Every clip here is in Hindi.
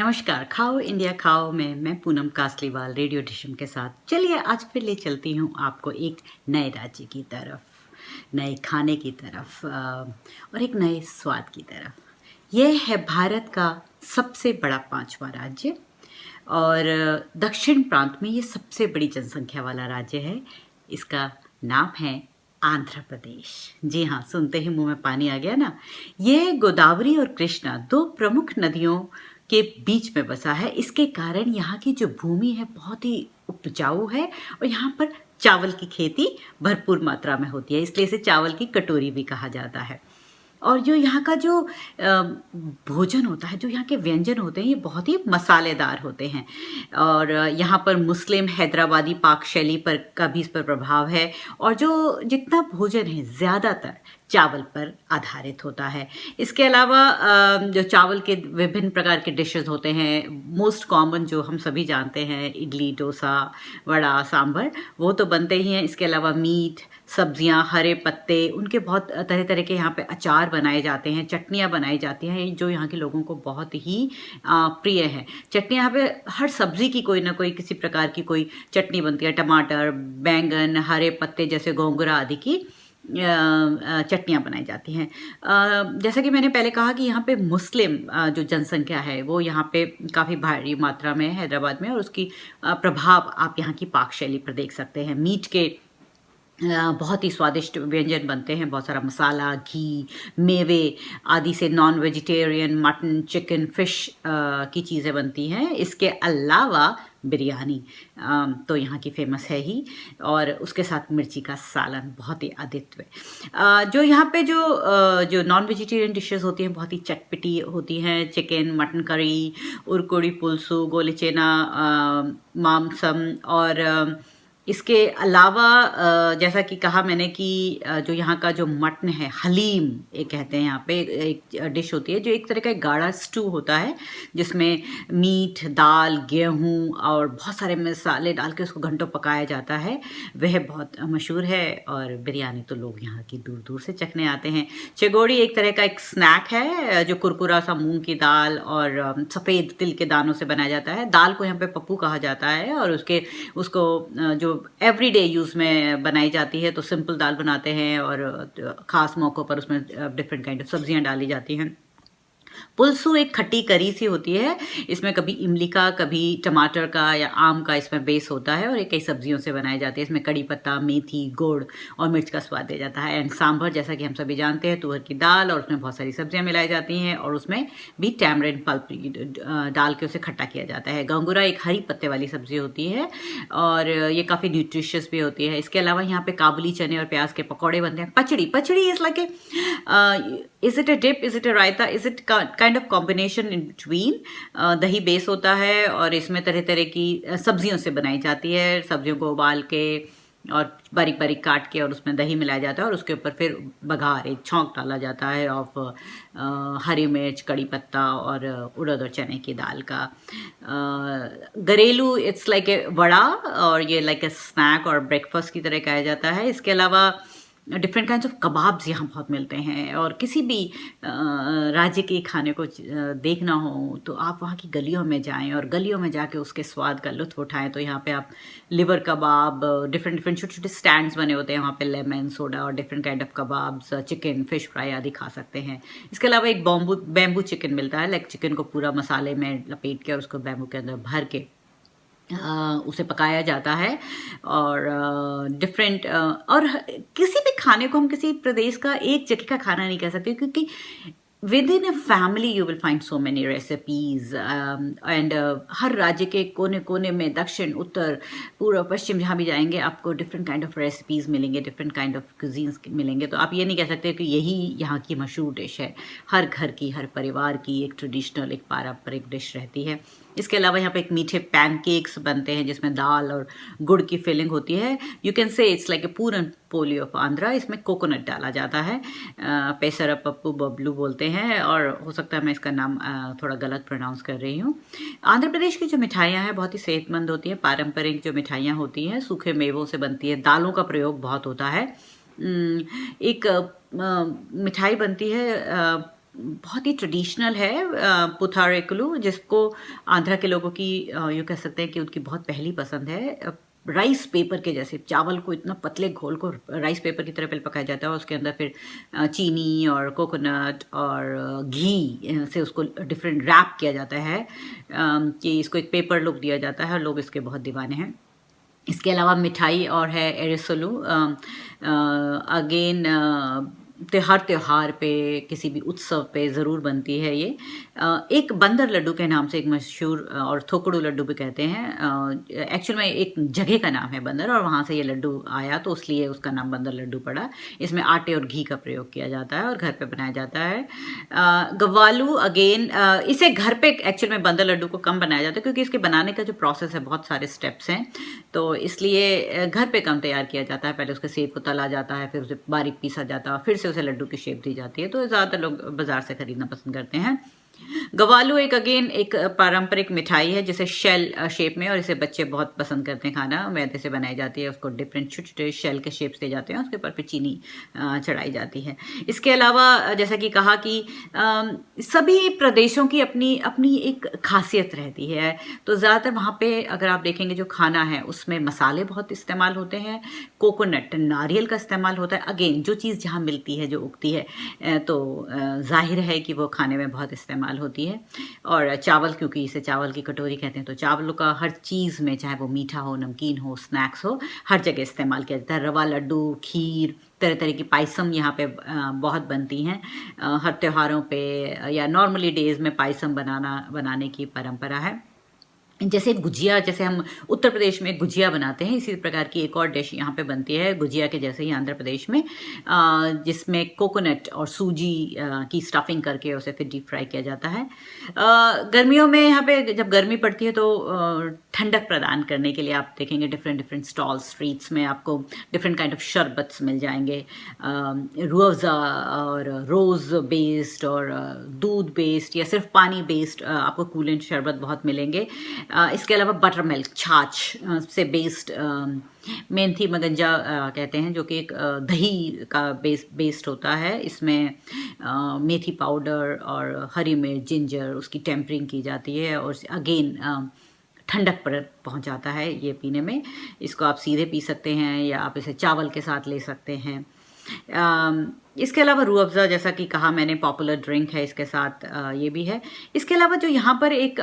नमस्कार, खाओ इंडिया खाओ में मैं पूनम कासलीवाल रेडियो डिशन के साथ। चलिए आज फिर ले चलती हूँ आपको एक नए राज्य की तरफ, नए खाने की तरफ और एक नए स्वाद की तरफ। यह है भारत का सबसे बड़ा 5वां राज्य और दक्षिण प्रांत में ये सबसे बड़ी जनसंख्या वाला राज्य है। इसका नाम है आंध्र प्रदेश। जी हाँ, सुनते ही मुंह में पानी आ गया ना। ये गोदावरी और कृष्णा दो प्रमुख नदियों के बीच में बसा है। इसके कारण यहाँ की जो भूमि है बहुत ही उपजाऊ है और यहाँ पर चावल की खेती भरपूर मात्रा में होती है, इसलिए इसे चावल की कटोरी भी कहा जाता है। और जो यहाँ का जो भोजन होता है, जो यहाँ के व्यंजन होते हैं, ये बहुत ही मसालेदार होते हैं और यहाँ पर मुस्लिम हैदराबादी पाक शैली पर का भी इस पर प्रभाव है। और जो जितना भोजन है ज़्यादातर चावल पर आधारित होता है। इसके अलावा जो चावल के विभिन्न प्रकार के डिशेस होते हैं, मोस्ट कॉमन जो हम सभी जानते हैं, इडली, डोसा, वड़ा, सांभर, वो तो बनते ही हैं। इसके अलावा मीट, सब्जियां, हरे पत्ते, उनके बहुत तरह तरह के यहाँ पे अचार बनाए जाते हैं, चटनियाँ बनाई जाती हैं जो यहाँ के लोगों को बहुत ही प्रिय है। चटनी यहाँ पे हर सब्जी की कोई ना कोई किसी प्रकार की कोई चटनी बनती है। टमाटर, बैंगन, हरे पत्ते जैसे गोंगुरा आदि की चटनियाँ बनाई जाती हैं। जैसा कि मैंने पहले कहा कि यहाँ पे मुस्लिम जो जनसंख्या है वो यहाँ पे काफ़ी भारी मात्रा में है हैदराबाद में, और उसकी प्रभाव आप यहाँ की पाक शैली पर देख सकते हैं। मीट के बहुत ही स्वादिष्ट व्यंजन बनते हैं, बहुत सारा मसाला, घी, मेवे आदि से non vegetarian mutton, chicken, fish की चीज़ें बनती हैं। इसके अलावा बिरयानी तो यहाँ की फेमस है ही, और उसके साथ मिर्ची का सालन बहुत ही अद्वितीय। जो यहाँ पे जो नॉन वेजिटेरियन डिशेस होती हैं बहुत ही चटपटी होती हैं। चिकन, मटन करी, उरकुड़ी पुलसू, गोलिचेना, मांसम, और इसके अलावा जैसा कि कहा मैंने कि जो यहाँ का जो मटन है, हलीम एक कहते हैं यहाँ पे, एक डिश होती है जो एक तरह का गाढ़ा स्टू होता है जिसमें मीट, दाल, गेहूँ और बहुत सारे मसाले डाल के उसको घंटों पकाया जाता है। वह बहुत मशहूर है। और बिरयानी तो लोग यहाँ की दूर दूर से चखने आते हैं। चेगोड़ी एक तरह का एक स्नैक है जो कुरकुरा सा मूंग की दाल और सफ़ेद तिल के दानों से बनाया जाता है। दाल को यहाँ पे पप्पू कहा जाता है और उसको जो एवरीडे यूज़ में बनाई जाती है, तो सिंपल दाल बनाते हैं और ख़ास मौक़ों पर उसमें डिफरेंट काइंड ऑफ सब्जियां डाली जाती हैं। पुलसू एक खट्टी करी सी होती है। इसमें कभी इमली का, कभी टमाटर का या आम का इसमें बेस होता है और ये कई सब्जियों से बनाई जाती है। इसमें कड़ी पत्ता, मेथी, गुड़ और मिर्च का स्वाद दिया जाता है। एंड सांभर जैसा कि हम सभी जानते हैं, तुअर की दाल और उसमें बहुत सारी सब्जियां मिलाई जाती हैं और उसमें भी टैमरिंड पल्प डाल के उसे खट्टा किया जाता है। गंगूरा एक हरी पत्ते वाली सब्जी होती है और ये काफ़ी न्यूट्रिशियस भी होती है। इसके अलावा यहाँ पे काबुली चने और प्याज के पकौड़े बनते हैं। Pachadi is like a is it a dip, is it a raita, is it kind of combination in between. दही बेस होता है और इसमें तरह तरह की सब्जियों से बनाई जाती है। सब्जियों को उबाल के और बारीक बारीक काट के और उसमें दही मिलाया जाता है और उसके ऊपर फिर बघार, एक छौंक डाला जाता है ऑफ हरी मिर्च, कड़ी पत्ता और उड़द और चने की दाल का। घरेलू इट्स लाइक ए वड़ा और ये लाइक ए स्नैक और ब्रेकफास्ट की तरह खाया जाता है। इसके अलावा डिफरेंट काइंड्स ऑफ कबाब्स यहाँ बहुत मिलते हैं और किसी भी राज्य के खाने को देखना हो तो आप वहाँ की गलियों में जाएं और गलियों में जाके उसके स्वाद का लुत्फ़ उठाएं। तो यहाँ पे आप लिवर कबाब, डिफरेंट छोटे छोटे स्टैंड्स बने होते हैं वहाँ पे, लेमन सोडा और different kind of kebabs, chicken, fish fry आदि खा सकते हैं। इसके अलावा एक बैम्बू चिकन मिलता है, लाइक चिकन को पूरा मसाले में लपेट के और उसको बैम्बू के अंदर भर के उसे पकाया जाता है। और डिफरेंट और किसी भी खाने को हम किसी प्रदेश का एक जगह का खाना नहीं कह सकते, क्योंकि within a family you will find so many recipes and हर राज्य के कोने कोने में, दक्षिण, उत्तर, पूर्व, पश्चिम, जहाँ भी जाएंगे आपको डिफरेंट काइंड ऑफ रेसिपीज़ मिलेंगे, डिफरेंट काइंड ऑफ कुजीन्स मिलेंगे। तो आप ये नहीं कह सकते कि यही यहाँ की मशहूर डिश है। हर घर की, हर परिवार की एक ट्रेडिशनल, एक पारंपरिक डिश रहती है। इसके अलावा यहाँ पे एक मीठे पैनकेक्स बनते हैं जिसमें दाल और गुड़ की फिलिंग होती है। You can say it's like a puran poli of Andhra. इसमें कोकोनट डाला जाता है। पेसर पप्पू बबलू बोलते हैं और हो सकता है मैं इसका नाम थोड़ा गलत प्रोनाउंस कर रही हूँ। आंध्र प्रदेश की जो मिठाइयाँ हैं बहुत ही सेहतमंद होती हैं। पारंपरिक जो मिठाइयाँ होती हैं सूखे मेवों से बनती है। दालों का प्रयोग बहुत होता है। एक मिठाई बनती है बहुत ही ट्रेडिशनल है पुथारेकुलू, जिसको आंध्रा के लोगों की यूँ कह सकते हैं कि उनकी बहुत पहली पसंद है। राइस पेपर के जैसे चावल को इतना पतले घोल को राइस पेपर की तरह पहले पकाया जाता है और उसके अंदर फिर चीनी और कोकोनट और घी से उसको डिफरेंट रैप किया जाता है कि इसको एक पेपर लुक दिया जाता है और लोग इसके बहुत दीवाने हैं। इसके अलावा मिठाई और है एरिसोलू, अगेन हर त्योहार पे किसी भी उत्सव पे ज़रूर बनती है ये। एक बंदर लड्डू के नाम से एक मशहूर और थोकड़ू लड्डू भी कहते हैं। एक्चुअल में एक जगह का नाम है बंदर और वहाँ से ये लड्डू आया तो इसलिए उसका नाम बंदर लड्डू पड़ा। इसमें आटे और घी का प्रयोग किया जाता है और घर पे बनाया जाता है। गव्वालू अगेन इसे घर पे एक्चुअल में बंदर लड्डू को कम बनाया जाता है क्योंकि इसके बनाने का जो प्रोसेस है बहुत सारे स्टेप्स हैं, तो इसलिए घर पे कम तैयार किया जाता है। पहले उसके सेब को तला जाता है, फिर उसे बारीक पीसा जाता है, फिर से उसे लड्डू की शेप दी जाती है, तो ज़्यादातर लोग बाज़ार से खरीदना पसंद करते हैं। गवालू एक अगेन एक पारंपरिक मिठाई है जिसे शेल शेप में, और इसे बच्चे बहुत पसंद करते हैं खाना, मैदे से बनाई जाती है, उसको डिफरेंट छोटे छोटे शेल के शेप्स दिए जाते हैं, उसके ऊपर फिर चीनी चढ़ाई जाती है। इसके अलावा जैसा कि कहा कि सभी प्रदेशों की अपनी अपनी एक खासियत रहती है, तो ज़्यादातर वहाँ पे अगर आप देखेंगे जो खाना है उसमें मसाले बहुत इस्तेमाल होते हैं, कोकोनट नारियल का इस्तेमाल होता है। अगेन जो चीज़ जहाँ मिलती है जो उगती है तो जाहिर है कि वो खाने में बहुत इस्तेमाल होती है। और चावल, क्योंकि इसे चावल की कटोरी कहते हैं, तो चावलों का हर चीज़ में, चाहे वो मीठा हो, नमकीन हो, स्नैक्स हो, हर जगह इस्तेमाल किया जाता है। रवा लड्डू, खीर, तरह तरह की पायसम यहाँ पे बहुत बनती हैं। हर त्योहारों पे या नॉर्मली डेज़ में पायसम बनाने की परंपरा है। जैसे गुजिया, जैसे हम उत्तर प्रदेश में गुजिया बनाते हैं, इसी प्रकार की एक और डिश यहाँ पे बनती है गुजिया के जैसे ही आंध्र प्रदेश में, जिसमें कोकोनट और सूजी की स्टफिंग करके उसे फिर डीप फ्राई किया जाता है। गर्मियों में यहाँ पे जब गर्मी पड़ती है तो ठंडक प्रदान करने के लिए आप देखेंगे डिफरेंट डिफरेंट स्टॉल स्ट्रीट्स में आपको डिफरेंट काइंड ऑफ शरबत्स मिल जाएंगे, रूह अफ़ज़ा और रोज़ बेस्ड और दूध बेस्ड या सिर्फ पानी बेस्ड आपको कूलेंट शरबत बहुत मिलेंगे। इसके अलावा बटर मिल्क, छाछ से बेस्ड मेंथी मगंजा कहते हैं, जो कि एक दही का बेस्ड होता है। इसमें मेथी पाउडर और हरी मिर्च, जिंजर, उसकी टेम्परिंग की जाती है और अगेन ठंडक पर पहुंचाता है ये पीने में। इसको आप सीधे पी सकते हैं या आप इसे चावल के साथ ले सकते हैं। इसके अलावा रूह अफ़ज़ा, जैसा कि कहा मैंने, पॉपुलर ड्रिंक है, इसके साथ ये भी है। इसके अलावा जो यहाँ पर एक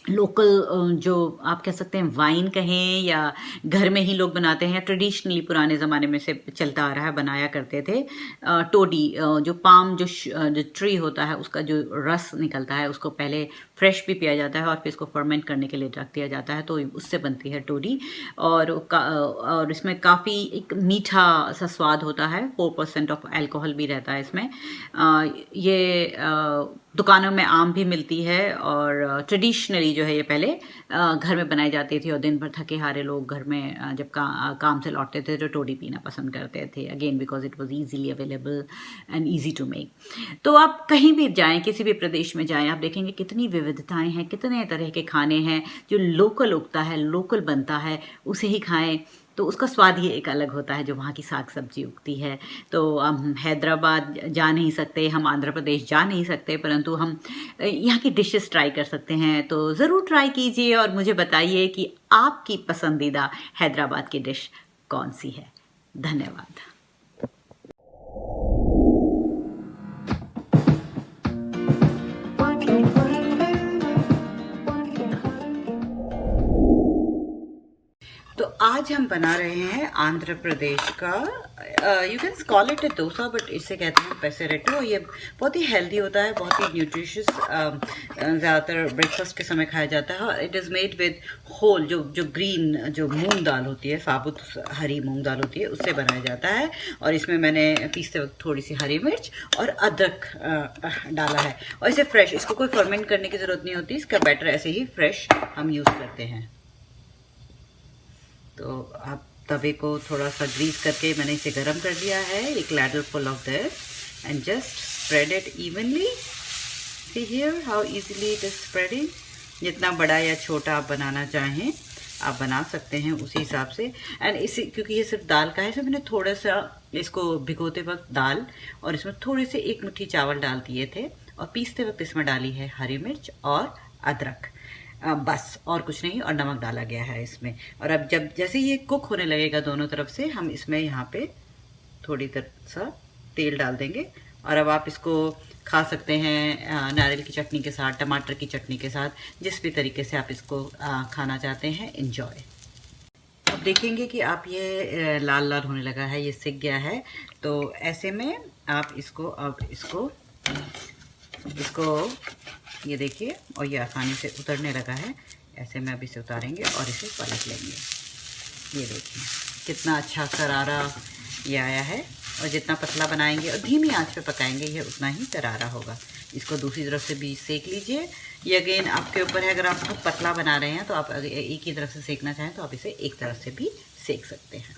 लोकल जो आप कह सकते हैं वाइन कहें या घर में ही लोग बनाते हैं, ट्रेडिशनली पुराने ज़माने में से चलता आ रहा है, बनाया करते थे, टोडी, जो पाम जो ट्री होता है उसका जो रस निकलता है उसको पहले फ्रेश भी पिया जाता है और फिर इसको फर्मेंट करने के लिए रख दिया जाता है, तो उससे बनती है टोडी। और इसमें काफ़ी एक मीठा सा स्वाद होता है, 4% ऑफ अल्कोहल भी रहता है इसमें। ये दुकानों में आम भी मिलती है और ट्रेडिशनली जो है ये पहले घर में बनाई जाती थी और दिन भर थके हारे लोग घर में जब काम से लौटते थे तो टोडी पीना पसंद करते थे, again because it was easily available and easy to make. तो आप कहीं भी जाएं, किसी भी प्रदेश में जाएं, आप देखेंगे कितनी विविधताएं हैं, कितने तरह के खाने हैं। जो लोकल उगता है, लोकल बनता है, उसे ही खाएं तो उसका स्वाद ही एक अलग होता है जो वहाँ की साग सब्जी उगती है। तो हम हैदराबाद जा नहीं सकते, हम आंध्र प्रदेश जा नहीं सकते, परंतु हम यहाँ की डिशेस ट्राई कर सकते हैं। तो ज़रूर ट्राई कीजिए और मुझे बताइए कि आपकी पसंदीदा हैदराबाद की डिश कौन सी है। धन्यवाद। तो आज हम बना रहे हैं आंध्र प्रदेश का, you can call it A dosa, but इसे कहते हैं पेसेरेटो। ये बहुत ही हेल्दी होता है, बहुत ही न्यूट्रिशियस, ज़्यादातर ब्रेकफास्ट के समय खाया जाता है। It is made with whole, जो ग्रीन जो मूंग दाल होती है, साबुत हरी मूंग दाल होती है, उससे बनाया जाता है। और इसमें मैंने पीसते वक्त थोड़ी सी हरी मिर्च और अदरक डाला है। और इसे फ्रेश, इसको कोई फर्मेंट करने की ज़रूरत नहीं होती, इसका बैटर ऐसे ही फ्रेश हम यूज़ करते हैं। तो आप तवे को थोड़ा सा ग्रीस करके मैंने इसे गरम कर दिया है, एक ladder full of this, and just spread it evenly. See here how easily it is spreading. जितना बड़ा या छोटा आप बनाना चाहें आप बना सकते हैं उसी हिसाब से। एंड इसी क्योंकि ये सिर्फ दाल का है, तो मैंने थोड़ा सा इसको भिगोते वक्त दाल और इसमें थोड़े से 1 मुट्ठी चावल डाल दिए थे, और पीसते वक्त इसमें डाली है हरी मिर्च और अदरक, बस और कुछ नहीं, और नमक डाला गया है इसमें। और अब जब जैसे ये कुक होने लगेगा दोनों तरफ से, हम इसमें यहाँ पे थोड़ी देर सा तेल डाल देंगे। और अब आप इसको खा सकते हैं नारियल की चटनी के साथ, टमाटर की चटनी के साथ, जिस भी तरीके से आप इसको खाना चाहते हैं। एंजॉय। अब देखेंगे कि आप ये लाल लाल होने लगा है, ये सिक गया है। तो ऐसे में आप इसको इसको ये देखिए, और ये आसानी से उतरने लगा है। ऐसे में अब इसे उतारेंगे और इसे पलट लेंगे। ये देखिए कितना अच्छा करारा ये आया है। और जितना पतला बनाएंगे और धीमी आंच पे पकाएंगे, ये उतना ही करारा होगा। इसको दूसरी तरफ से भी सेक लीजिए। ये अगेन आपके ऊपर है, अगर आप बहुत पतला बना रहे हैं तो आप एक ही तरफ से सेकना चाहें तो आप इसे एक तरफ से भी सेक सकते हैं।